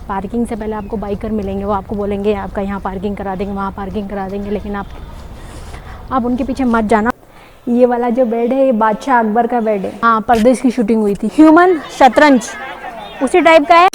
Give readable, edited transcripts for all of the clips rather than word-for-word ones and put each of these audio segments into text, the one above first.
Parking से पहले आपको बाइकर मिलेंगे, वो आपको बोलेंगे आपका यहाँ पार्किंग करा देंगे, वहाँ पार्किंग करा देंगे, लेकिन आप उनके पीछे मत जाना। ये वाला जो बेड है ये बादशाह अकबर का बेड है। हाँ, परदेश की शूटिंग हुई थी। ह्यूमन शतरंज उसी टाइप का है।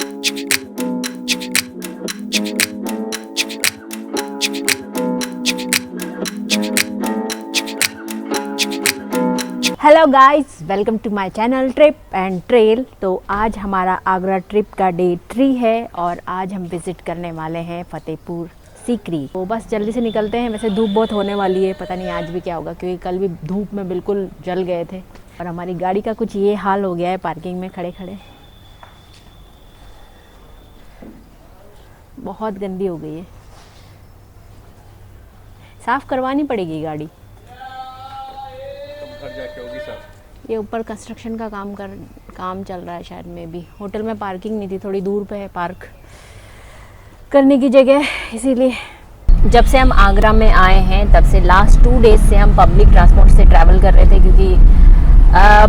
Hello guys, welcome to my channel trip and trail. तो आज हमारा आगरा ट्रिप का डे 3 है और आज हम विज़िट करने वाले हैं फतेहपुर सीकरी। तो बस जल्दी से निकलते हैं। वैसे धूप बहुत होने वाली है, पता नहीं आज भी क्या होगा, क्योंकि कल भी धूप में बिल्कुल जल गए थे और हमारी गाड़ी का कुछ ये हाल हो गया है पार्किंग में खड़े खड़े। बहुत गंदी हो गई है, साफ़ करवानी पड़ेगी गाड़ी। ये ऊपर कंस्ट्रक्शन का काम चल रहा है शायद में भी। होटल में पार्किंग नहीं थी, थोड़ी दूर पे है पार्क करने की जगह, इसीलिए। जब से हम आगरा में आए हैं तब से लास्ट 2 डेज से हम पब्लिक ट्रांसपोर्ट से ट्रैवल कर रहे थे, क्योंकि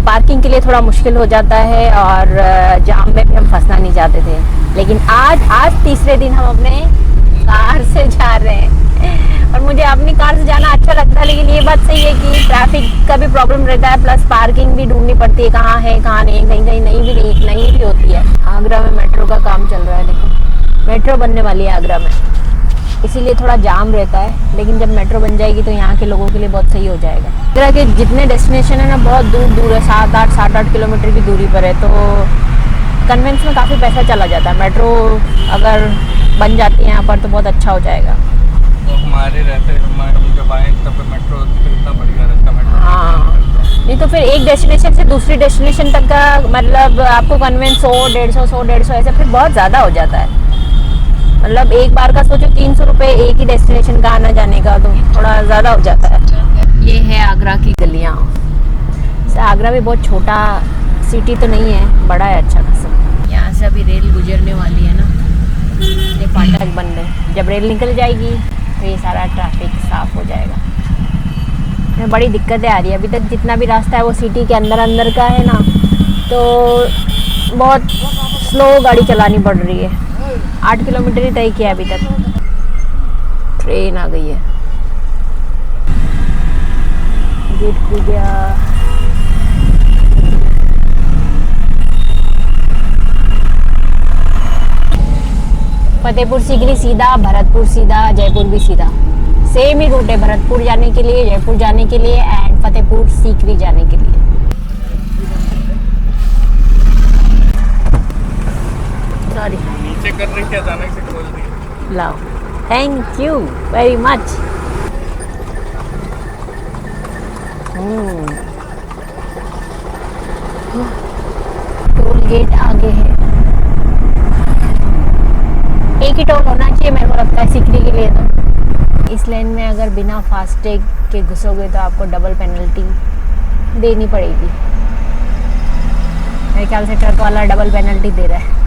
पार्किंग के लिए थोड़ा मुश्किल हो जाता है और जाम में भी हम फंसना नहीं चाहते थे। लेकिन आज तीसरे दिन हम अपने कार से जा रहे हैं और मुझे अपनी कार से जाना अच्छा लगता है, लेकिन ये बात सही है कि ट्रैफिक का भी प्रॉब्लम रहता है, प्लस पार्किंग भी ढूंढनी पड़ती है, कहाँ है कहाँ नहीं, कहीं नहीं भी होती है। आगरा में मेट्रो का काम चल रहा है, देखो मेट्रो बनने वाली है आगरा में, इसीलिए थोड़ा जाम रहता है। लेकिन जब मेट्रो बन जाएगी तो यहाँ के लोगों के लिए बहुत सही हो जाएगा। आगरा के जितने डेस्टिनेशन है ना बहुत दूर है, 7-8 किलोमीटर की दूरी पर है, तो कन्वेंस में काफ़ी पैसा चला जाता है। मेट्रो अगर बन जाती है यहाँ पर तो बहुत अच्छा हो जाएगा। तो हमारे जब आए तब मेट्रो कितना बढ़िया रहता मेट्रो। हाँ, नहीं तो फिर एक डेस्टिनेशन से दूसरी डेस्टिनेशन तक का मतलब आपको कन्वेंस 100-150 ऐसे फिर बहुत ज़्यादा हो जाता है। मतलब एक बार का सोचो 300 रुपये एक ही डेस्टिनेशन का आना जाने का, तो थोड़ा ज़्यादा हो जाता है। ये है आगरा की गलियाँ। आगरा भी बहुत छोटा सिटी तो नहीं है, बड़ा है अच्छा खासा। यहाँ से अभी रेल गुजरने वाली है ना, ये फाटक बंद है। जब रेल निकल जाएगी तो ये सारा ट्रैफिक साफ हो जाएगा। में बड़ी दिक्कतें आ रही है। अभी तक जितना भी रास्ता है वो सिटी के अंदर का है ना, तो बहुत स्लो गाड़ी चलानी पड़ रही है। 8 किलोमीटर ही तय किया अभी तक। ट्रेन आ गई है, गेट खुल गया। फतेहपुर सीकरी सीधा, भरतपुर सीधा, जयपुर भी सीधा। सेम ही रूट है, भरतपुर जाने के लिए, जयपुर जाने के लिए एंड फतेहपुर सीकरी जाने के लिए। सॉरी, नीचे कर रही थी, अचानक से खोल दी। लाओ, thank you very much. Toll gate आगे है। एक ही टोल होना चाहिए मेरे को लगता है सीकरी के लिए। तो इस लेन में अगर बिना फास्टैग के घुसोगे तो आपको डबल पेनल्टी देनी पड़ेगी। मेरे ख्याल से ट्रक वाला डबल पेनल्टी दे रहा है।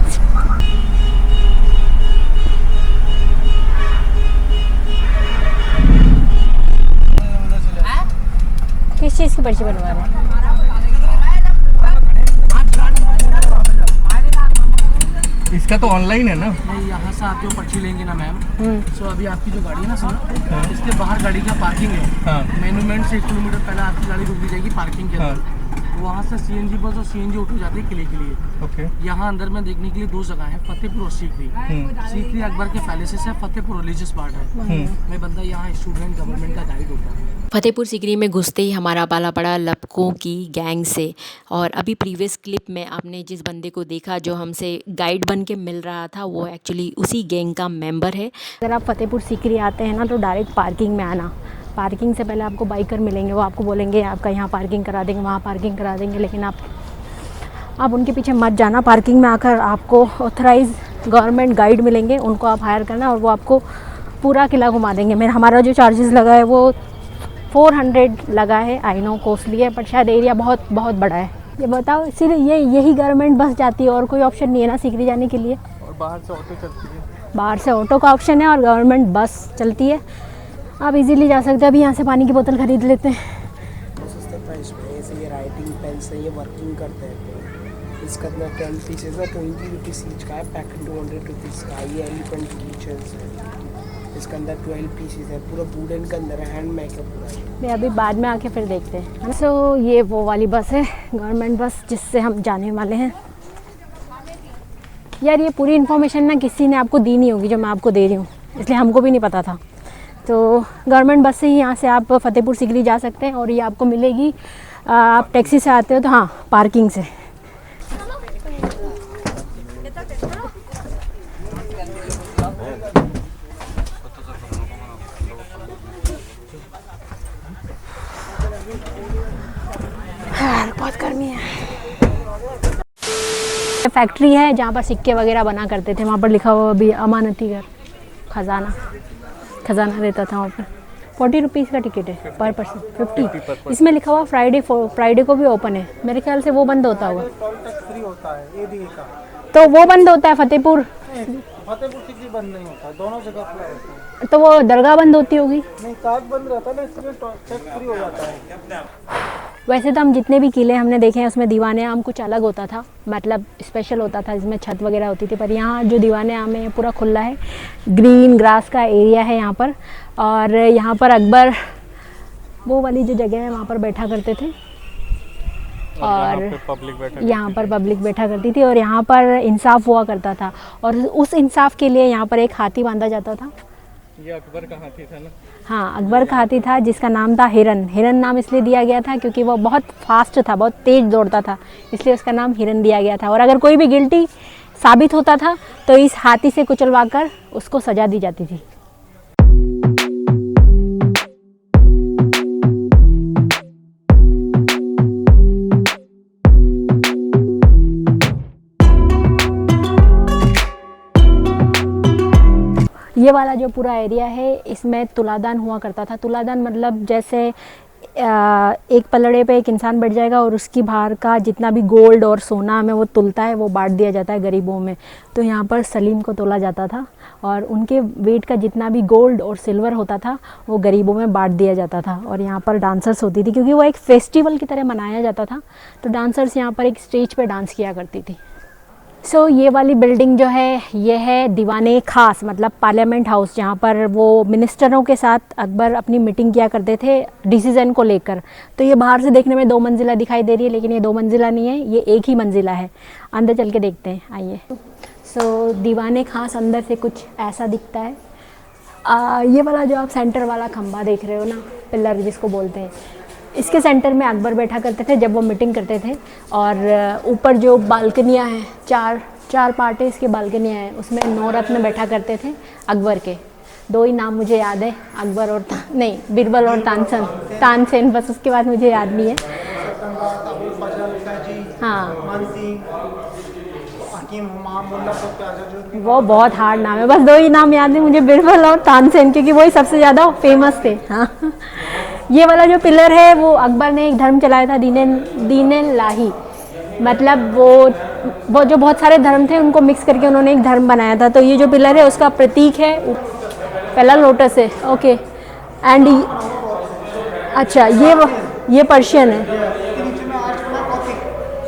किस चीज़ की पर्ची बनवा रहे हैं? इसका तो ऑनलाइन है ना? नहीं, यहाँ से आप जो पर्ची लेंगे ना मैम, तो अभी आपकी जो गाड़ी है ना सर, इसके बाहर गाड़ी का पार्किंग है। हाँ। मोन्यूमेंट से 1 किलोमीटर पहले आपकी गाड़ी रुक दी जाएगी पार्किंग के अंदर। वहाँ से सीएनजी बस और सीएनजी ऑटो जाते हैं किले के लिए। ओके। यहाँ अंदर में देखने के लिए 2 जगह है, फतेहपुर और सीकरी। सीकरी अकबर के पैलेसेस है, फतेहपुर रिलीजियस पार्ट है। मैं बंदा यहाँ स्टूडेंट गवर्नमेंट का गाइड होता है। फतेहपुर सीकरी में घुसते ही हमारा पाला पड़ा लपकों की गैंग से। और अभी प्रीवियस क्लिप में आपने जिस बंदे को देखा जो हमसे गाइड बन के मिल रहा था, वो एक्चुअली उसी गैंग का मेंबर है। अगर आप फतेहपुर सीकरी आते हैं ना तो डायरेक्ट पार्किंग में आना। पार्किंग से पहले आपको बाइकर मिलेंगे, वो आपको बोलेंगे आपका यहाँ पार्किंग करा देंगे, वहाँ पार्किंग करा देंगे, लेकिन आप उनके पीछे मत जाना। पार्किंग में आकर आपको ऑथराइज गवर्नमेंट गाइड मिलेंगे, उनको आप हायर करना और वो आपको पूरा किला घुमा देंगे। हमारा जो चार्जेस लगा है वो 400 लगा है। आई नो कॉस्टली है, बट शायद एरिया बहुत बड़ा है। ये बताओ, सिर्फ यही गवर्नमेंट बस जाती है और कोई ऑप्शन नहीं है ना सीकरी जाने के लिए? और बाहर से ऑटो चलती है। बाहर से ऑटो का ऑप्शन है और गवर्नमेंट बस चलती है। आप इजीली जा सकते हैं। अभी यहाँ से पानी की बोतल खरीद लेते हैं। सस्ते प्राइस पे ऐसे ये राइटिंग पेन से ये वर्किंग करते हैं। इसका अपना 12 पीसेज है, 20 रुपीज़ ईच का है, पैकेट 200 रुपीज़ का है। ये एलिफेंट किचन्स है, इसके अंदर 12 पीसेज है, पूरा वुडन के अंदर है, हैंड मेक है पूरा। मैं अभी बाद में आके फिर देखते हैं। सो ये वो वाली बस है, गवर्नमेंट बस, जिससे हम जाने वाले हैं। यार ये पूरी इन्फॉर्मेशन ना किसी ने आपको दी नहीं होगी जो मैं आपको दे रही हूँ, इसलिए हमको भी नहीं पता था। तो गवर्नमेंट बस से ही यहाँ से आप फतेहपुर सीकरी जा सकते हैं, और ये आपको मिलेगी, आप टैक्सी से आते हो तो हाँ, पार्किंग से। बहुत गर्मी है। फैक्ट्री है जहाँ पर सिक्के वगैरह बना करते थे, वहाँ पर लिखा हुआ भी अमानती घर, खजाना रहता था वहाँ पर। 40 रुपीज़ का टिकट है पर पर्सन, 50। इसमें लिखा हुआ फ्राइडे को भी ओपन है, मेरे ख्याल से वो बंद होता होगा। फ्री होता है एरिया का, तो वो बंद होता है फतेहपुर सीकरी बंद नहीं होता, दोनों जगह खुला रहता है। तो वो दरगाह बंद होती होगी। नहीं, ताज बंद रहता है ना, इसलिए टैक्स फ्री हो जाता है। वैसे तो हम जितने भी किले हमने देखे हैं उसमें दीवाने आम कुछ अलग होता था, मतलब स्पेशल होता था, जिसमें छत वगैरह होती थी। पर यहाँ जो दीवाने आम है पूरा खुला है, ग्रीन ग्रास का एरिया है यहाँ पर। और यहाँ पर अकबर वो वाली जो जगह है वहाँ पर बैठा करते थे, और यहाँ पर पब्लिक बैठा करती थी, और यहाँ पर इंसाफ हुआ करता था। और उस इंसाफ के लिए यहाँ पर एक हाथी बांधा जाता था। ये अकबर का हाथी था ना? हाँ, अकबर का हाथी था, जिसका नाम था हिरन। हिरन नाम इसलिए दिया गया था क्योंकि वो बहुत फास्ट था, बहुत तेज दौड़ता था, इसलिए उसका नाम हिरन दिया गया था। और अगर कोई भी गिल्टी साबित होता था तो इस हाथी से कुचलवाकर उसको सजा दी जाती थी। ये वाला जो पूरा एरिया है इसमें तुलादान हुआ करता था। तुलादान मतलब जैसे एक पलड़े पे एक इंसान बैठ जाएगा और उसकी बाहर का जितना भी गोल्ड और सोना में वो तुलता है वो बांट दिया जाता है गरीबों में। तो यहाँ पर सलीम को तोला जाता था, और उनके वेट का जितना भी गोल्ड और सिल्वर होता था वो गरीबों में बांट दिया जाता था। और यहाँ पर डांसर्स होती थी, क्योंकि वो एक फेस्टिवल की तरह मनाया जाता था, तो डांसर्स यहाँ पर एक स्टेज पे डांस किया करती थी। सो ये वाली बिल्डिंग जो है ये है दीवाने खास, मतलब पार्लियामेंट हाउस, जहाँ पर वो मिनिस्टरों के साथ अकबर अपनी मीटिंग किया करते थे डिसीज़न को लेकर। तो ये बाहर से देखने में 2 मंजिला दिखाई दे रही है, लेकिन ये 2 मंजिला नहीं है, ये एक ही मंजिला है। अंदर चल के देखते हैं, आइए। सो दीवाने खास अंदर से कुछ ऐसा दिखता है। ये वाला जो आप सेंटर वाला खंबा देख रहे हो ना, पिलर जिसको बोलते हैं, इसके सेंटर में अकबर बैठा करते थे जब वो मीटिंग करते थे। और ऊपर जो बालकनियाँ हैं, चार पार्ट है इसके बालकनियाँ हैं, उसमें 9 रत्न बैठा करते थे अकबर के। 2 ही नाम मुझे याद है, अकबर और बीरबल और तानसेन, बस उसके बाद मुझे याद नहीं है। हाँ, वो बहुत हार्ड नाम है, बस 2 ही नाम याद है मुझे, बीरबल और तानसेन, क्योंकि वही सबसे ज़्यादा फेमस थे। हाँ, ये वाला जो पिलर है वो अकबर ने एक धर्म चलाया था, दीन लाही, मतलब वो जो बहुत सारे धर्म थे उनको मिक्स करके उन्होंने एक धर्म बनाया था। तो ये जो पिलर है उसका प्रतीक है, पहला लोटस है, ओके। एंड अच्छा, ये पर्शियन है,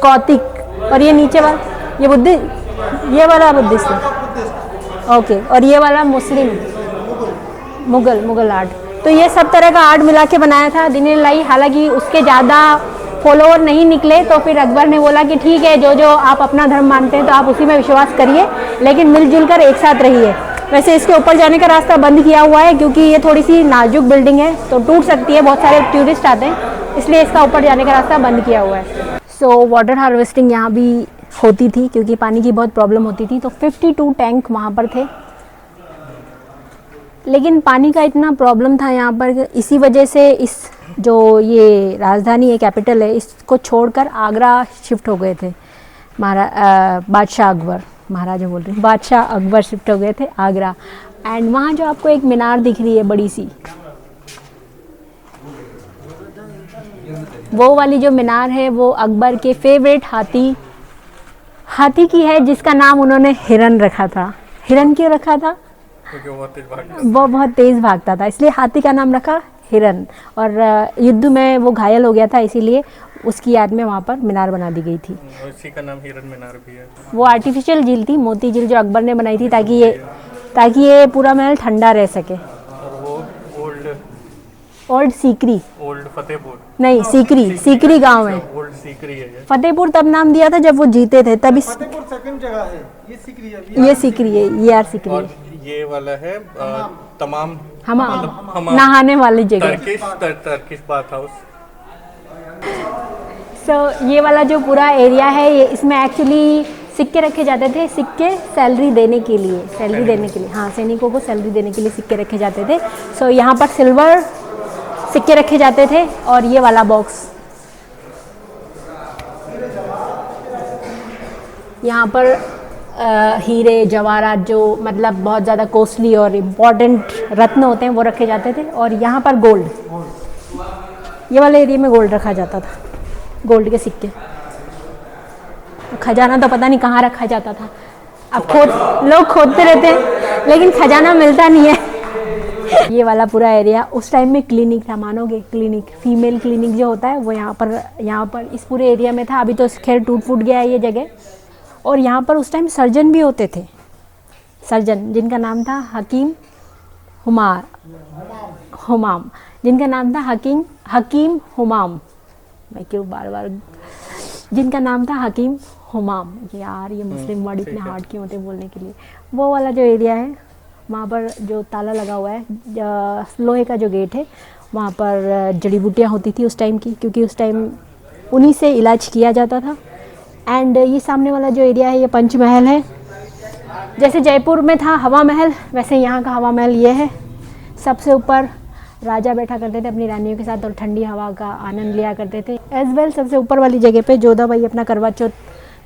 कौतिक। और ये नीचे वाला ये वाला बुद्धिस्ट है, ओके। और ये वाला मुस्लिम, मुगल आर्ट। तो ये सब तरह का आर्ट मिला के बनाया था दीन लाई। हालांकि उसके ज़्यादा फॉलोअर नहीं निकले, तो फिर अकबर ने बोला कि ठीक है, जो आप अपना धर्म मानते हैं तो आप उसी में विश्वास करिए, लेकिन मिलजुल कर एक साथ रहिए। वैसे इसके ऊपर जाने का रास्ता बंद किया हुआ है, क्योंकि ये थोड़ी सी नाजुक बिल्डिंग है तो टूट सकती है, बहुत सारे टूरिस्ट आते हैं, इसलिए इसका ऊपर जाने का रास्ता बंद किया हुआ है। सो वाटर हार्वेस्टिंग यहाँ भी होती थी, क्योंकि पानी की बहुत प्रॉब्लम होती थी। तो 52 टैंक वहाँ पर थे, लेकिन पानी का इतना प्रॉब्लम था यहाँ पर, इसी वजह से इस जो ये राजधानी है, कैपिटल है, इसको छोड़कर आगरा शिफ्ट हो गए थे बादशाह अकबर, महाराजा बोल रहे हैं, बादशाह अकबर शिफ्ट हो गए थे आगरा। एंड वहाँ जो आपको एक मीनार दिख रही है बड़ी सी, वो वाली जो मीनार है वो अकबर के फेवरेट हाथी की है, जिसका नाम उन्होंने हिरन रखा था। हिरन क्यों रखा था? क्योंकि वो बहुत तेज भागता था, इसलिए हाथी का नाम रखा हिरन, और युद्ध में वो घायल हो गया था, इसीलिए उसकी याद में वहाँ पर मीनार बना दी गई थी। और इसी का नाम हिरन मीनार भी है। वो आर्टिफिशियल झील थी, मोती झील, जो अकबर ने बनाई थी ताकि ये पूरा महल ठंडा रह सके। और वो ओल्ड सीकरी, ओल्ड फतेहपुर नहीं सीकरी गांव है। ओल्ड सीकरी है ये। फतेहपुर तब नाम दिया था जब वो जीते थे, तभी फतेहपुर सेकंड जगह है, ये सीकरी है। ये सीकरी है, ये यार सीकरी और है। ये वाला है तमाम हमाम, नहाने वाली जगह। Turkish bath house. ये वाला जो पूरा एरिया है, ये इसमें एक्चुअली सिक्के रखे जाते थे, सिक्के सैलरी देने के लिए, हाँ, सैनिकों को सैलरी देने के लिए सिक्के रखे जाते थे। यहाँ पर सिल्वर सिक्के रखे जाते थे। और ये वाला बॉक्स, यहाँ पर हीरे जवाहरात, जो मतलब बहुत ज़्यादा कॉस्टली और इम्पॉर्टेंट रत्न होते हैं, वो रखे जाते थे। और यहाँ पर गोल्ड, ये वाले एरिया में गोल्ड रखा जाता था, गोल्ड के सिक्के। खजाना तो पता नहीं कहाँ रखा जाता था, अब लोग खोदते रहते हैं, लेकिन खजाना मिलता नहीं है। ये वाला पूरा एरिया उस टाइम में क्लिनिक था, मानोगे, क्लिनिक, फीमेल क्लिनिक जो होता है वो यहाँ पर इस पूरे एरिया में था। अभी तो खैर टूट फूट गया है ये जगह। और यहाँ पर उस टाइम सर्जन भी होते थे, सर्जन जिनका नाम था हकीम हुमाम, जिनका नाम था हकीम हुमाम। मैं क्यों बार जिनका नाम था हकीम हुमाम। यार ये मुस्लिम वर्ड इतने हार्ड क्यों होते बोलने के लिए। वो वाला जो एरिया है, वहाँ पर जो ताला लगा हुआ है, लोहे का जो गेट है, वहाँ पर जड़ी बूटियाँ होती थी उस टाइम की, क्योंकि उस टाइम उन्हीं से इलाज किया जाता था। एंड ये सामने वाला जो एरिया है, ये पंचमहल है। जैसे जयपुर में था हवा महल, वैसे यहाँ का हवा महल ये है। सबसे ऊपर राजा बैठा करते थे अपनी रानियों के साथ और ठंडी हवा का आनंद लिया करते थे। एज वेल सबसे ऊपर वाली जगह पे जोधाबाई अपना करवा चौथ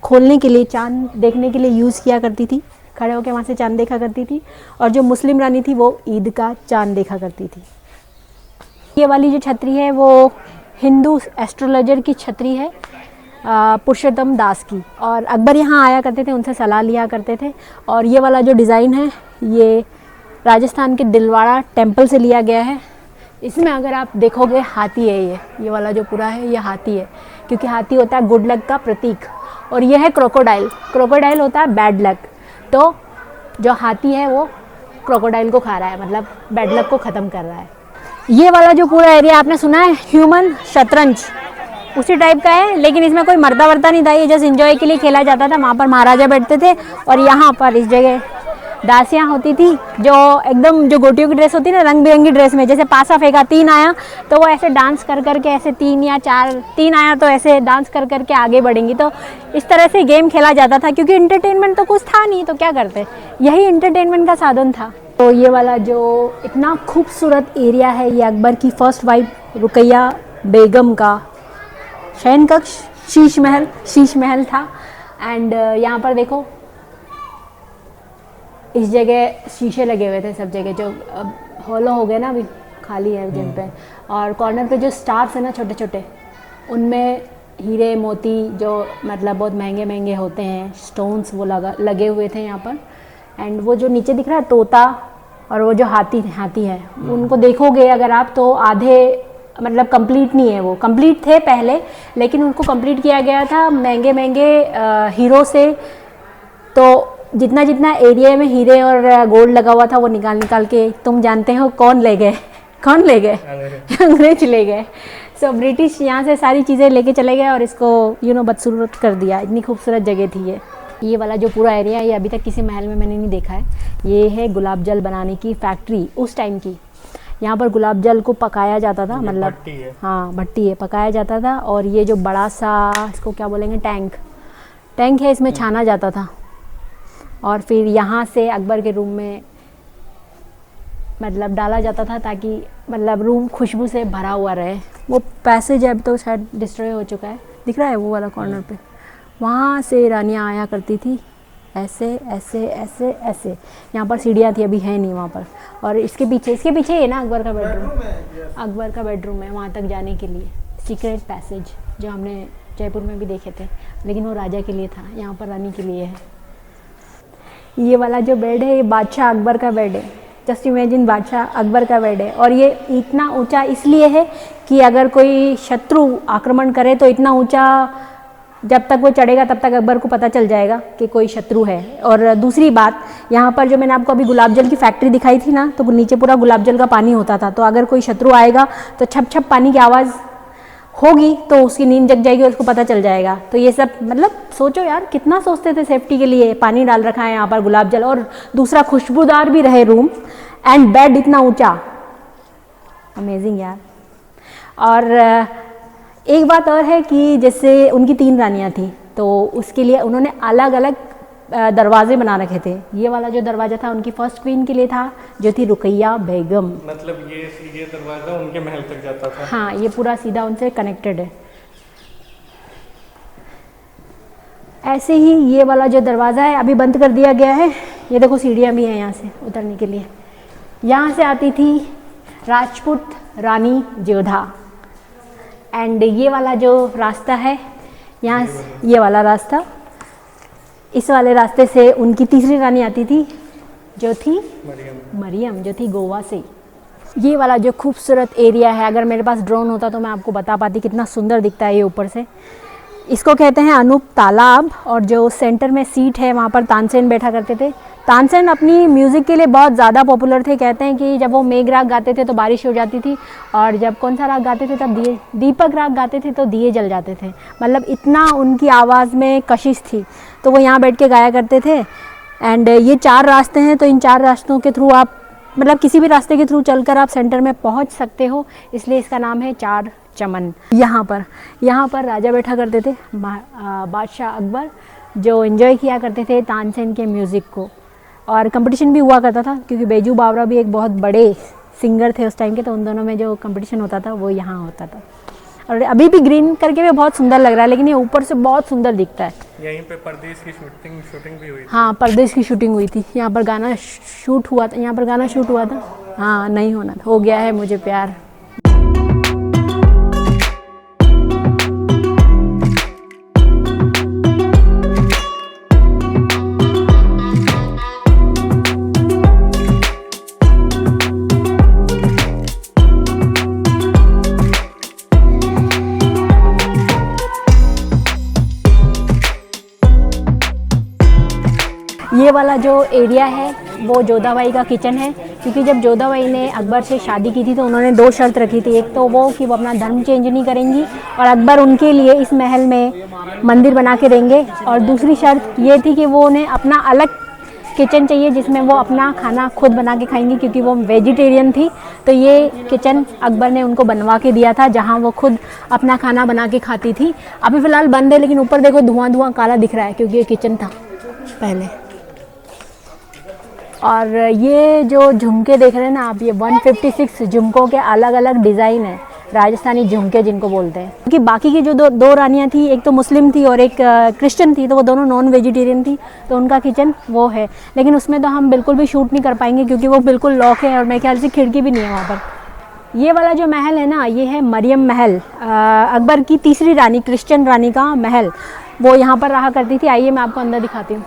खोलने के लिए, चांद देखने के लिए यूज़ किया करती थी, खड़े होकर वहाँ से चांद देखा करती थी। और जो मुस्लिम रानी थी वो ईद का चांद देखा करती थी। ये वाली जो छतरी है वो हिंदू एस्ट्रोलॉजर की छतरी है, पुरुषोत्तम दास की। और अकबर यहाँ आया करते थे, उनसे सलाह लिया करते थे। और ये वाला जो डिज़ाइन है, ये राजस्थान के दिलवाड़ा टेम्पल से लिया गया है। इसमें अगर आप देखोगे हाथी है, ये वाला जो पूरा है ये हाथी है, क्योंकि हाथी होता है गुड लक का प्रतीक। और ये है क्रोकोडाइल होता है बैड लक। तो जो हाथी है वो क्रोकोडाइल को खा रहा है, मतलब बैड लक को ख़त्म कर रहा है। ये वाला जो पूरा एरिया आपने सुना है ह्यूमन शतरंज, उसी टाइप का है, लेकिन इसमें कोई मरता वर्ता नहीं था, ये जस्ट एंजॉय के लिए खेला जाता था। वहाँ पर महाराजा बैठते थे और यहाँ पर इस जगह दासियाँ होती थी, जो एकदम जो गोटियों की ड्रेस होती है ना, रंग बिरंगी ड्रेस में, जैसे पासा फेंका 3 आया तो वो ऐसे डांस कर करके ऐसे 3 या 4, 3 आया तो ऐसे डांस कर करके आगे बढ़ेंगी। तो इस तरह से गेम खेला जाता था, क्योंकि इंटरटेनमेंट तो कुछ था नहीं, तो क्या करते, यही इंटरटेनमेंट का साधन था। तो ये वाला जो इतना खूबसूरत एरिया है, ये अकबर की फर्स्ट वाइफ रुकैया बेगम का शयन कक्ष, शीश महल था। एंड यहाँ पर देखो इस जगह शीशे लगे हुए थे सब जगह, जो अब हॉलो हो गए ना, अभी खाली है जिन पे। और कॉर्नर पे जो स्टार्स है ना छोटे छोटे, उनमें हीरे मोती जो मतलब बहुत महंगे महंगे होते हैं स्टोन्स, वो लगे हुए थे यहाँ पर। एंड वो जो नीचे दिख रहा है तोता, और वो जो हाथी है, उनको देखोगे अगर आप तो आधे मतलब कंप्लीट नहीं है, वो कंप्लीट थे पहले, लेकिन उनको कंप्लीट किया गया था महंगे हीरो से। तो जितना एरिया में हीरे और गोल्ड लगा हुआ था वो निकाल के, तुम जानते हो कौन ले गए अंग्रेज ले गए। सो ब्रिटिश यहाँ से सारी चीज़ें लेके चले गए और इसको बदसूरत कर दिया। इतनी खूबसूरत जगह थी ये वाला जो पूरा एरिया है, ये अभी तक किसी महल में मैंने नहीं देखा है। ये है गुलाब जल बनाने की फैक्ट्री उस टाइम की। यहाँ पर गुलाब जल को पकाया जाता था, मतलब भट्टी है, पकाया जाता था। और ये जो बड़ा सा इसको क्या बोलेंगे, टैंक है, इसमें छाना जाता था। और फिर यहाँ से अकबर के रूम में मतलब डाला जाता था, ताकि मतलब रूम खुशबू से भरा हुआ रहे। वो पैसेज अब तो शायद डिस्ट्रॉय हो चुका है, दिख रहा है वो वाला कॉर्नर पे। वहाँ से रानियाँ आया करती थी, ऐसे ऐसे ऐसे ऐसे। यहाँ पर सीढ़ियाँ थी, अभी है नहीं वहाँ पर। और इसके पीछे है ना अकबर का बेडरूम है, वहाँ तक जाने के लिए सीक्रेट पैसेज, जो हमने जयपुर में भी देखे थे, लेकिन वो राजा के लिए था, यहाँ पर रानी के लिए है। ये वाला जो बेड है, ये बादशाह अकबर का बेड है। जस्ट इमेजिन बादशाह अकबर का बेड है, और ये इतना ऊंचा इसलिए है कि अगर कोई शत्रु आक्रमण करे तो इतना ऊंचा जब तक वो चढ़ेगा तब तक अकबर को पता चल जाएगा कि कोई शत्रु है। और दूसरी बात, यहाँ पर जो मैंने आपको अभी गुलाब जल की फैक्ट्री दिखाई थी ना, तो नीचे पूरा गुलाब जल का पानी होता था, तो अगर कोई शत्रु आएगा तो छप छप पानी की आवाज़ होगी तो उसकी नींद जग जाएगी और उसको पता चल जाएगा। तो ये सब मतलब सोचो यार, कितना सोचते थे सेफ्टी के लिए, पानी डाल रखा है यहाँ पर गुलाब जल, और दूसरा खुशबूदार भी रहे रूम, एंड बेड इतना ऊंचा, अमेजिंग यार। और एक बात और है कि जैसे उनकी 3 रानियाँ थी, तो उसके लिए उन्होंने अलग अलग दरवाजे बना रखे थे। ये वाला जो दरवाज़ा था उनकी फर्स्ट क्वीन के लिए था, जो थी रुकैया बेगम। मतलब ये दरवाजा उनके महल तक जाता था? हाँ, ये पूरा सीधा उनसे कनेक्टेड है। ऐसे ही ये वाला जो दरवाज़ा है अभी बंद कर दिया गया है। ये देखो सीढ़ियाँ भी हैं यहाँ से उतरने के लिए। यहाँ से आती थी राजपूत रानी जोधा, एंड ये वाला जो रास्ता है यहाँ, ये वाला रास्ता, इस वाले रास्ते से उनकी तीसरी रानी आती थी, जो थी मरियम, जो थी गोवा से। ये वाला जो खूबसूरत एरिया है, अगर मेरे पास ड्रोन होता तो मैं आपको बता पाती कितना सुंदर दिखता है ये ऊपर से। इसको कहते हैं अनूप तालाब, और जो सेंटर में सीट है वहाँ पर तानसेन बैठा करते थे। तानसेन अपनी म्यूज़िक के लिए बहुत ज़्यादा पॉपुलर थे। कहते हैं कि जब वो मेघ राग गाते थे तो बारिश हो जाती थी, और जब कौन सा राग गाते थे तब दीपक राग गाते थे तो दिए जल जाते थे। मतलब इतना उनकी आवाज़ में कशिश थी, तो वो यहाँ बैठ के गाया करते थे। एंड ये 4 रास्ते हैं, तो इन 4 रास्तों के थ्रू आप मतलब किसी भी रास्ते के थ्रू चलकर आप सेंटर में पहुँच सकते हो, इसलिए इसका नाम है 4 चमन। यहाँ पर राजा बैठा करते थे, बादशाह अकबर, जो एंजॉय किया करते थे तानसेन के म्यूज़िक को। और कंपटीशन भी हुआ करता था, क्योंकि बैजू बावरा भी एक बहुत बड़े सिंगर थे उस टाइम के, तो उन दोनों में जो कंपटीशन होता था वो यहाँ होता था। और अभी भी ग्रीन करके भी बहुत सुंदर लग रहा है, लेकिन ये ऊपर से बहुत सुंदर दिखता है। यहीं पे परदेश की शूटिंग भी हुई थी। हाँ, परदेश की शूटिंग हुई थी। यहाँ पर गाना शूट हुआ था, यहाँ पर गाना शूट हुआ था। हाँ, नहीं होना हो गया है मुझे प्यार। ये वाला जो एरिया है वो जोधाबाई का किचन है, क्योंकि जब जोधाबाई ने अकबर से शादी की थी तो उन्होंने 2 शर्त रखी थी। एक तो वो कि वो अपना धर्म चेंज नहीं करेंगी, और अकबर उनके लिए इस महल में मंदिर बना के देंगे, और दूसरी शर्त ये थी कि वो उन्हें अपना अलग किचन चाहिए जिसमें वो अपना खाना खुद बना के खाएंगी, क्योंकि वो वेजिटेरियन थी। तो ये किचन अकबर ने उनको बनवा के दिया था, जहाँ वो खुद अपना खाना बना के खाती थी। अभी फ़िलहाल बंद है, लेकिन ऊपर देखो धुआं काला दिख रहा है, क्योंकि ये किचन था पहले। और ये जो झुमके देख रहे हैं ना आप, ये 156 झुमकों के अलग अलग डिज़ाइन है, राजस्थानी झुमके जिनको बोलते हैं। क्योंकि बाकी की जो दो रानियां थी, एक तो मुस्लिम थी और एक क्रिश्चियन थी, तो वो दोनों नॉन वेजिटेरियन थी, तो उनका किचन वो है। लेकिन उसमें तो हम बिल्कुल भी शूट नहीं कर पाएंगे, क्योंकि वो बिल्कुल लॉक है और मेरे ख्याल से खिड़की भी नहीं है वहाँ पर। ये वाला जो महल है ना, ये है मरियम महल, अकबर की तीसरी रानी, क्रिश्चियन रानी का महल। वो यहाँ पर रहा करती थी। आइए मैं आपको अंदर दिखाती हूँ।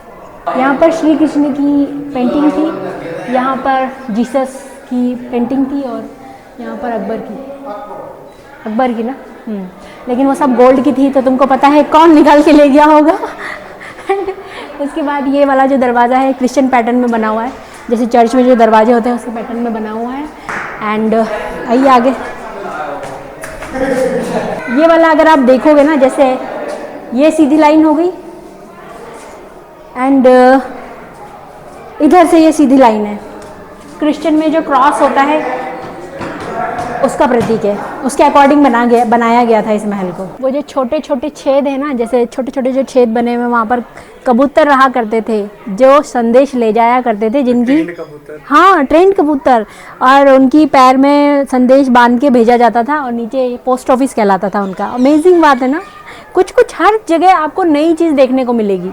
यहाँ पर श्री कृष्ण की पेंटिंग थी, यहाँ पर जीसस की पेंटिंग थी, और यहाँ पर अकबर की ना लेकिन वो सब गोल्ड की थी, तो तुमको पता है कौन निकाल के ले गया होगा। उसके बाद ये वाला जो दरवाज़ा है क्रिश्चियन पैटर्न में बना हुआ है, जैसे चर्च में जो दरवाजे होते हैं उसके पैटर्न में बना हुआ है। एंड आइए आगे, ये वाला अगर आप देखोगे ना, जैसे ये सीधी लाइन हो गई, एंड इधर से ये सीधी लाइन है। क्रिश्चियन में जो क्रॉस होता है उसका प्रतीक है, उसके अकॉर्डिंग बनाया गया था इस महल को। वो जो छोटे छोटे छेद है ना, जैसे छोटे छोटे जो छेद बने हुए, वहाँ पर कबूतर रहा करते थे जो संदेश ले जाया करते थे, जिनकी हाँ ट्रेंड कबूतर, और उनकी पैर में संदेश बांध के भेजा जाता था, और नीचे पोस्ट ऑफिस कहलाता था उनका। अमेजिंग बात है ना, कुछ हर जगह आपको नई चीज़ देखने को मिलेगी।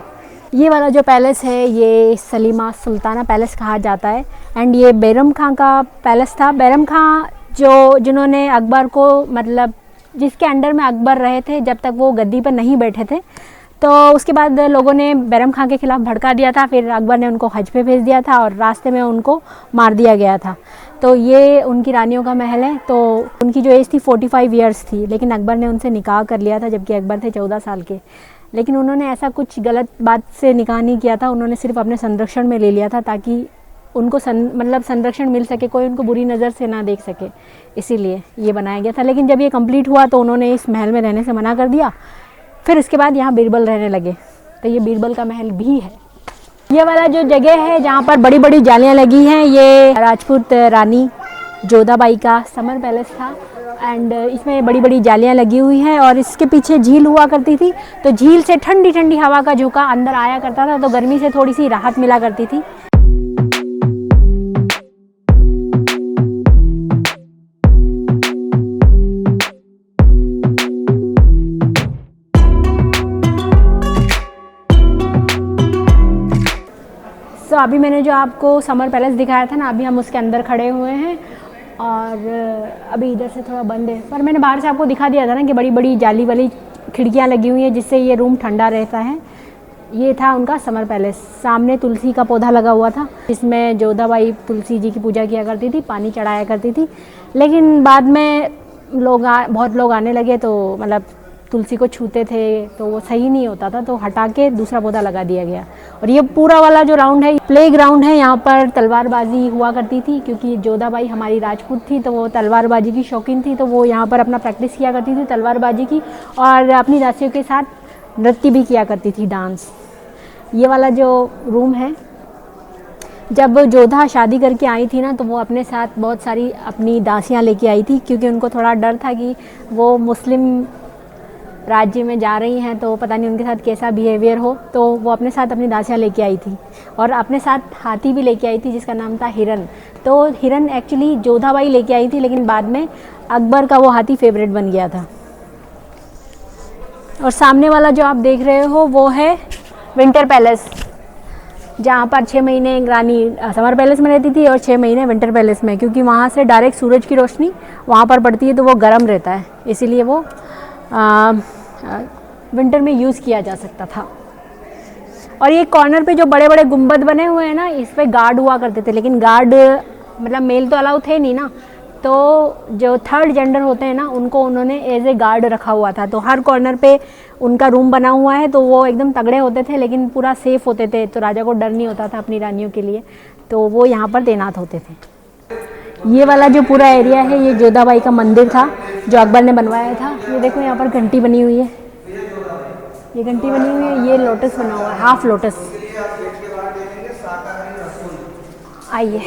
ये वाला जो पैलेस है ये सलीमा सुल्ताना पैलेस कहा जाता है, एंड ये बैरम खां का पैलेस था। बैरम खां जिन्होंने अकबर को, मतलब जिसके अंडर में अकबर रहे थे जब तक वो गद्दी पर नहीं बैठे थे, तो उसके बाद लोगों ने बैरम खां के खिलाफ भड़का दिया था, फिर अकबर ने उनको हज पे भेज दिया था और रास्ते में उनको मार दिया गया था। तो ये उनकी रानियों का महल है। तो उनकी जो एज थी 45 ईयर्स थी, लेकिन अकबर ने उनसे निकाह कर लिया था जबकि अकबर थे 14 साल के। लेकिन उन्होंने ऐसा कुछ गलत बात से निकाह नहीं किया था, उन्होंने सिर्फ अपने संरक्षण में ले लिया था ताकि उनको मतलब संरक्षण मिल सके, कोई उनको बुरी नज़र से ना देख सके, इसीलिए ये बनाया गया था। लेकिन जब ये कंप्लीट हुआ तो उन्होंने इस महल में रहने से मना कर दिया। फिर इसके बाद यहाँ बीरबल रहने लगे, तो ये बीरबल का महल भी है। ये वाला जो जगह है जहाँ पर बड़ी बड़ी जालियाँ लगी हैं, ये राजपूत रानी जोधाबाई का समर पैलेस था एंड इसमें बड़ी बड़ी जालियाँ लगी हुई हैं और इसके पीछे झील हुआ करती थी। तो झील से ठंडी ठंडी हवा का झोंका अंदर आया करता था, तो गर्मी से थोड़ी सी राहत मिला करती थी। तो अभी मैंने जो आपको समर पैलेस दिखाया था ना, अभी हम उसके अंदर खड़े हुए हैं और अभी इधर से थोड़ा बंद है, पर मैंने बाहर से आपको दिखा दिया था ना कि बड़ी बड़ी जाली वाली खिड़कियां लगी हुई हैं जिससे ये रूम ठंडा रहता है। ये था उनका समर पैलेस। सामने तुलसी का पौधा लगा हुआ था, इसमें जोधाबाई तुलसी जी की पूजा किया करती थी, पानी चढ़ाया करती थी। लेकिन बाद में बहुत लोग आने लगे तो मतलब तुलसी को छूते थे तो वो सही नहीं होता था, तो हटा के दूसरा पौधा लगा दिया गया। और ये पूरा वाला जो राउंड है प्ले ग्राउंड है, यहाँ पर तलवारबाजी हुआ करती थी क्योंकि जोधाबाई हमारी राजपूत थी तो वो तलवारबाजी की शौकीन थी, तो वो यहाँ पर अपना प्रैक्टिस किया करती थी तलवारबाजी की और अपनी दासियों के साथ नृत्य भी किया करती थी, डांस। ये वाला जो रूम है, जब जोधा शादी करके आई थी ना तो वो अपने साथ बहुत सारी अपनी दासियाँ लेके आई थी क्योंकि उनको थोड़ा डर था कि वो मुस्लिम राज्य में जा रही हैं तो पता नहीं उनके साथ कैसा बिहेवियर हो, तो वो अपने साथ अपनी दासियाँ लेके आई थी और अपने साथ हाथी भी लेके आई थी जिसका नाम था हिरन। तो हिरन एक्चुअली जोधाबाई लेके आई थी, लेकिन बाद में अकबर का वो हाथी फेवरेट बन गया था। और सामने वाला जो आप देख रहे हो वो है विंटर पैलेस, जहाँ पर 6 महीने रानी समर पैलेस में रहती थी और 6 महीने विंटर पैलेस में, क्योंकि वहाँ से डायरेक्ट सूरज की रोशनी वहाँ पर पड़ती है तो वो गर्म रहता है, इसीलिए वो विंटर में यूज़ किया जा सकता था। और ये कॉर्नर पे जो बड़े बड़े गुंबद बने हुए हैं ना, इस पे गार्ड हुआ करते थे, लेकिन गार्ड मतलब मेल तो अलाउ थे नहीं ना, तो जो थर्ड जेंडर होते हैं ना उनको उन्होंने एज ए गार्ड रखा हुआ था। तो हर कॉर्नर पे उनका रूम बना हुआ है, तो वो एकदम तगड़े होते थे लेकिन पूरा सेफ होते थे, तो राजा को डर नहीं होता था अपनी रानियों के लिए, तो वो यहाँ पर तैनात होते थे। ये वाला जो पूरा एरिया है ये जोधाबाई का मंदिर था जो अकबर ने बनवाया था। ये देखो यहाँ पर घंटी बनी हुई है, ये घंटी बनी हुई है, ये लोटस बना हुआ है, हाफ लोटस। आइए,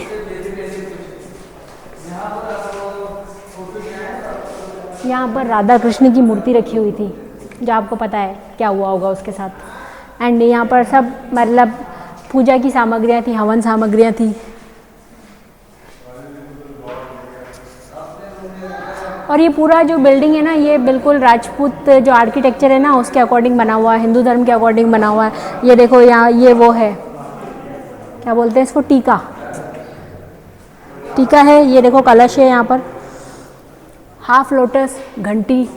यहाँ पर राधा कृष्ण की मूर्ति रखी हुई थी जो आपको पता है क्या हुआ होगा उसके साथ। एंड यहाँ पर सब मतलब पूजा की सामग्रियाँ थी, हवन सामग्रियाँ थी। और ये पूरा जो बिल्डिंग है ना, ये बिल्कुल राजपूत जो आर्किटेक्चर है ना उसके अकॉर्डिंग बना हुआ है, हिंदू धर्म के अकॉर्डिंग बना हुआ है। ये देखो यहाँ ये वो है, क्या बोलते हैं इसको, टीका, टीका है। ये देखो कलश है यहाँ पर, हाफ लोटस, घंटी।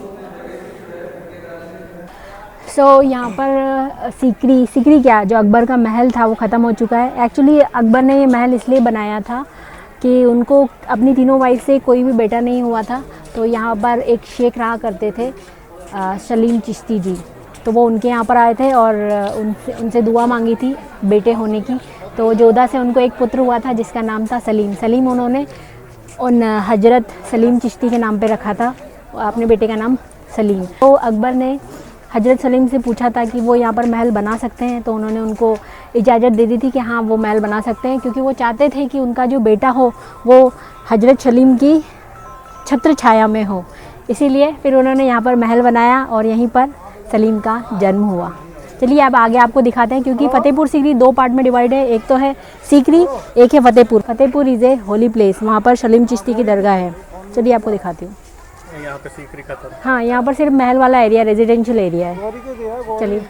सो यहाँ पर सीकरी क्या, जो अकबर का महल था वो ख़त्म हो चुका है। एक्चुअली अकबर ने ये महल इसलिए बनाया था कि उनको अपनी तीनों वाइफ से कोई भी बेटा नहीं हुआ था, तो यहाँ पर एक शेख रहा करते थे सलीम चिश्ती जी, तो वो उनके यहाँ पर आए थे और उनसे दुआ मांगी थी बेटे होने की। तो जोधा से उनको एक पुत्र हुआ था जिसका नाम था सलीम। सलीम उन्होंने उन हजरत सलीम चिश्ती के नाम पे रखा था अपने बेटे का नाम सलीम। तो अकबर ने हजरत सलीम से पूछा था कि वो यहाँ पर महल बना सकते हैं, तो उन्होंने उनको इजाज़त दे दी थी कि हाँ वो महल बना सकते हैं, क्योंकि वो चाहते थे कि उनका जो बेटा हो वो हजरत सलीम की छत्र छाया में हो। इसीलिए फिर उन्होंने यहाँ पर महल बनाया और यहीं पर सलीम का जन्म हुआ। चलिए अब आगे आपको दिखाते हैं, क्योंकि फतेहपुर सीकरी 2 पार्ट में डिवाइड है, एक तो है सीकरी, एक है Fatehpur. Fatehpur is a holy place, वहाँ पर सलीम चिश्ती की दरगाह है। चलिए आपको दिखाती हूँ। यहाँ पे सीकरी खत्म। हाँ, यहाँ पर सिर्फ महल वाला एरिया, रेजिडेंशियल एरिया है। चलिए